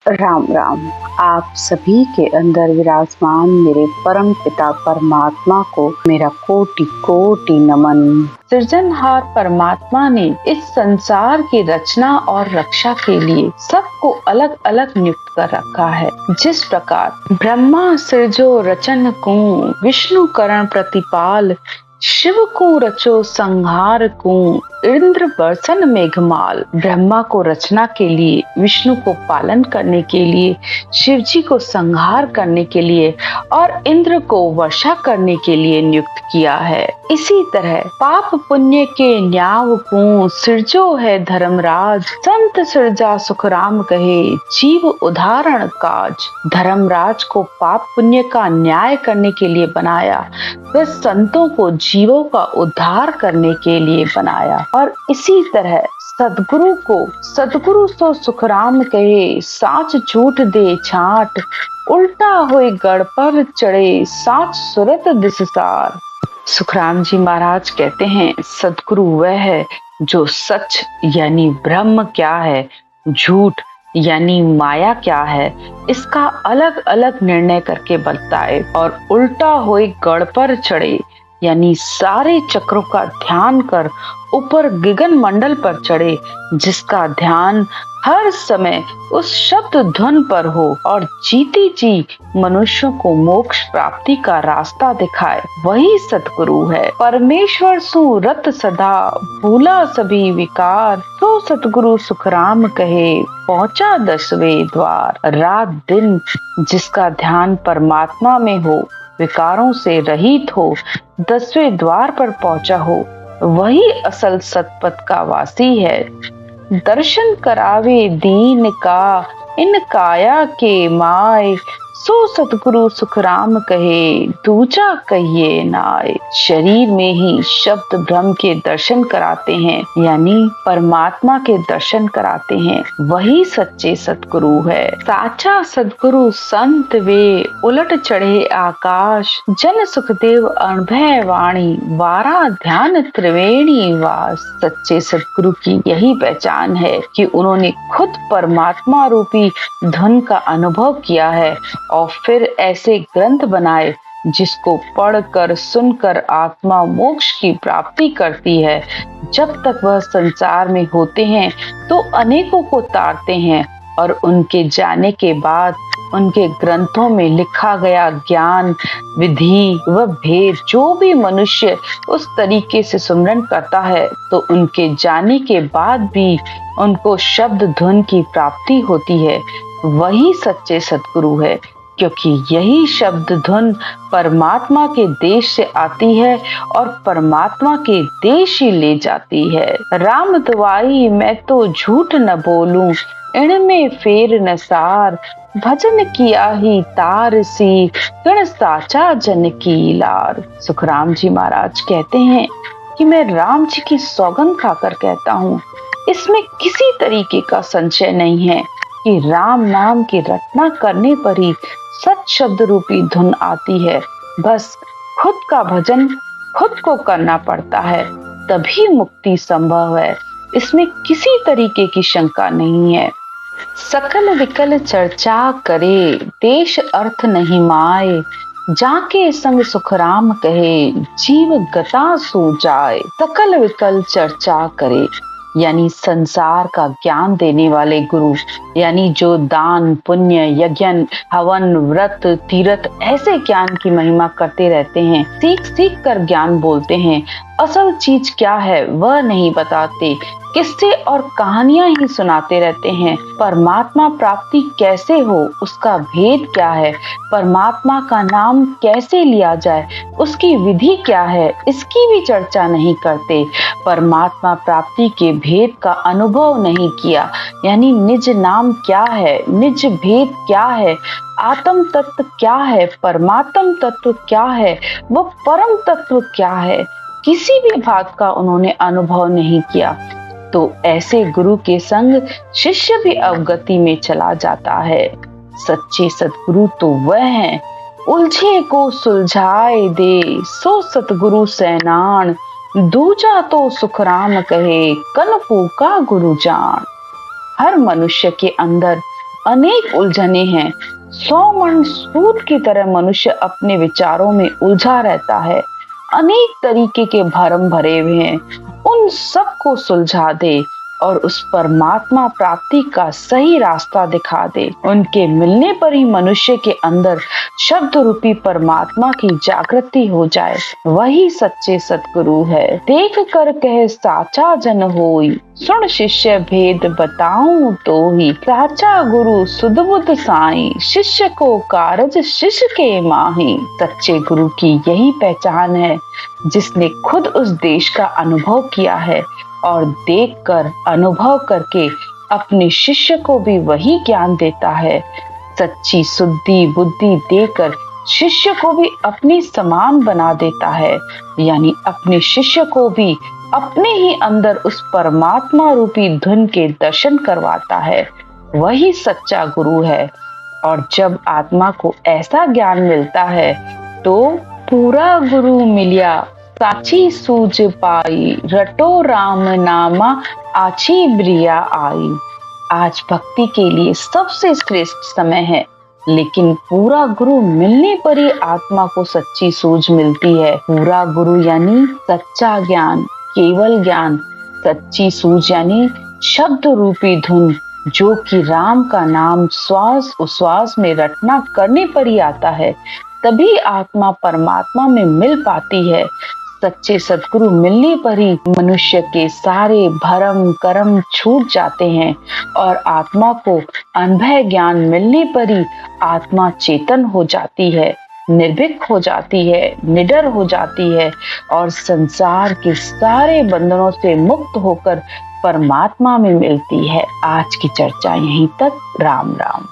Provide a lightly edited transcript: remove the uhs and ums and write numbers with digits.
राम राम। आप सभी के अंदर विराजमान मेरे परम पिता परमात्मा को मेरा कोटि कोटि नमन। सृजनहार परमात्मा ने इस संसार की रचना और रक्षा के लिए सबको अलग अलग नियुक्त कर रखा है। जिस प्रकार ब्रह्मा सृजो रचन को, विष्णु करण प्रतिपाल, शिव को रचो संहार को, इंद्र बरसन मेघमाल। ब्रह्मा को रचना के लिए, विष्णु को पालन करने के लिए, शिव जी को संहार करने के लिए और इंद्र को वर्षा करने के लिए नियुक्त किया है। इसी तरह पाप पुण्य के न्याव को सृजो है धर्मराज, संत सृजा सुख राम कहे, जीव उदाहरण काज। धर्मराज को पाप पुण्य का न्याय करने के लिए बनाया, वह संतों को जीवों का उद्धार करने के लिए बनाया। और इसी तरह सदगुरु सो सुखराम कहे, साच झूठ दे छाट, उल्टा हुए गढ़ पर चढ़े, साच सुरत दिससार। सुखराम जी महाराज कहते हैं, सदगुरु वह है जो सच यानी ब्रह्म क्या है, झूठ यानी माया क्या है, इसका अलग अलग निर्णय करके बताए, और उल्टा हुए गढ़ पर चढ़े यानी सारे चक्रों का ध्यान कर ऊपर गगन मंडल पर चढ़े, जिसका ध्यान हर समय उस शब्द धुन पर हो और जीते जी मनुष्यों को मोक्ष प्राप्ति का रास्ता दिखाए, वही सतगुरु है। परमेश्वर सु रत सदा, भूला सभी विकार, तो सतगुरु सुखराम कहे, पहुंचा 10वें द्वार। रात दिन जिसका ध्यान परमात्मा में हो, विकारों से रहित हो, 10वें द्वार पर पहुंचा हो, वही असल सतपथ का वासी है। दर्शन करावे दीन का, इन काया के माय, सो सतगुरु सुखराम कहे, दूजा कहिए नाय। शरीर में ही शब्द ब्रह्म के दर्शन कराते हैं, यानी परमात्मा के दर्शन कराते हैं, वही सच्चे सतगुरु है। साचा सतगुरु संत वे, उलट चढ़े आकाश, जन सुखदेव अनुभय वाणी, वारा ध्यान त्रिवेणी वास। सच्चे सतगुरु की यही पहचान है कि उन्होंने खुद परमात्मा रूपी धुन का अनुभव किया है और फिर ऐसे ग्रंथ बनाए जिसको पढ़कर सुनकर आत्मा मोक्ष की प्राप्ति करती है। जब तक वह संसार में होते हैं तो अनेकों को तारते हैं, और उनके जाने के बाद उनके ग्रंथों में लिखा गया ज्ञान, विधि व भेद जो भी मनुष्य उस तरीके से सुमरन करता है, तो उनके जाने के बाद भी उनको शब्द धुन की प्राप्ति होती है, वही सच्चे सतगुरु है। क्योंकि यही शब्द धुन परमात्मा के देश से आती है और परमात्मा के देश ही ले जाती है। राम दुआई मैं तो झूठ न बोलूं, इनमें फेर न सार, भजन किया ही तार सी, गण साचा जन की लार। सुखराम जी महाराज कहते हैं कि मैं राम जी की सौगंध खाकर कहता हूँ, इसमें किसी तरीके का संशय नहीं है कि राम नाम की रटना करने पर ही सत शब्द रूपी धुन आती है। बस खुद का भजन खुद को करना पड़ता है, तभी मुक्ति संभव है, इसमें किसी तरीके की शंका नहीं है। सकल विकल चर्चा करे, देश अर्थ नहीं माए, जाके संग सुखराम कहे, जीव गता सो जाए। सकल विकल चर्चा करे यानी संसार का ज्ञान देने वाले गुरु, यानी जो दान पुण्य यज्ञ हवन व्रत तीर्थ ऐसे ज्ञान की महिमा करते रहते हैं, सीख सीख कर ज्ञान बोलते हैं, असल चीज क्या है वह नहीं बताते, किस्से और कहानियां ही सुनाते रहते हैं। परमात्मा प्राप्ति कैसे हो उसका भेद क्या है, परमात्मा का नाम कैसे लिया जाए उसकी विधि क्या है, इसकी भी चर्चा नहीं करते। परमात्मा प्राप्ति के भेद का अनुभव नहीं किया, यानी निज नाम क्या है, निज भेद क्या है, आत्म तत्व क्या है, परमात्म तत्व क्या है, वो परम तत्व क्या है, किसी भी बात का उन्होंने अनुभव नहीं किया। तो ऐसे गुरु के संग शिष्य भी अवगति में चला जाता है। सच्चे सतगुरु तो वह हैं, उलझे को सुलझाए दे, सो सतगुरु सैनान, दूजा तो सुखराम कहे, कन फूका गुरु जान। हर मनुष्य के अंदर अनेक उलझने हैं। 100 मन सूत की तरह मनुष्य अपने विचारों में उलझा रहता है। अनेक तरीके के भरम भरे हुए हैं। उन सबको सुलझा दे और उस परमात्मा प्राप्ति का सही रास्ता दिखा दे। उनके मिलने पर ही मनुष्य के अंदर शब्द रूपी परमात्मा की जागृति हो जाए। वही सच्चे सतगुरु है। देख कर कह साचा जन होई, सुन शिष्य भेद बताऊं तो ही। साचा गुरु सुध बुध साई, शिष्य को कारज शिष्य के माही। सच्चे गुरु की यही पहचान है, जिसने खुद उस देश का अनुभव किया है और देखकर अनुभव करके अपने शिष्य को भी वही ज्ञान देता है। सच्ची शुद्धि बुद्धि देकर शिष्य को भी अपने समान बना देता है, यानी अपने शिष्य को भी अपने ही अंदर उस परमात्मा रूपी धुन के दर्शन करवाता है। वही सच्चा गुरु है। और जब आत्मा को ऐसा ज्ञान मिलता है तो पूरा गुरु मिलिया साची सूझ पाई, रटो राम नामा आछी ब्रिया आई। आज भक्ति के लिए सबसे श्रेष्ठ समय है, लेकिन पूरा गुरु मिलने पर ही आत्मा को सच्ची सूझ मिलती है। पूरा गुरु यानी सच्चा ज्ञान, केवल ज्ञान। सच्ची सूझ यानी शब्द रूपी धुन, जो कि राम का नाम श्वास उश्वास में रटना करने पर ही आता है। तभी आत्मा परमात्मा में मिल पाती है। सच्चे सद्गुरु मिलने पर ही मनुष्य के सारे भरम कर्म छूट जाते हैं और आत्मा को अनभय ज्ञान मिलने पर ही आत्मा चेतन हो जाती है, निर्भीक हो जाती है, निडर हो जाती है और संसार के सारे बंधनों से मुक्त होकर परमात्मा में मिलती है। आज की चर्चा यहीं तक। राम राम।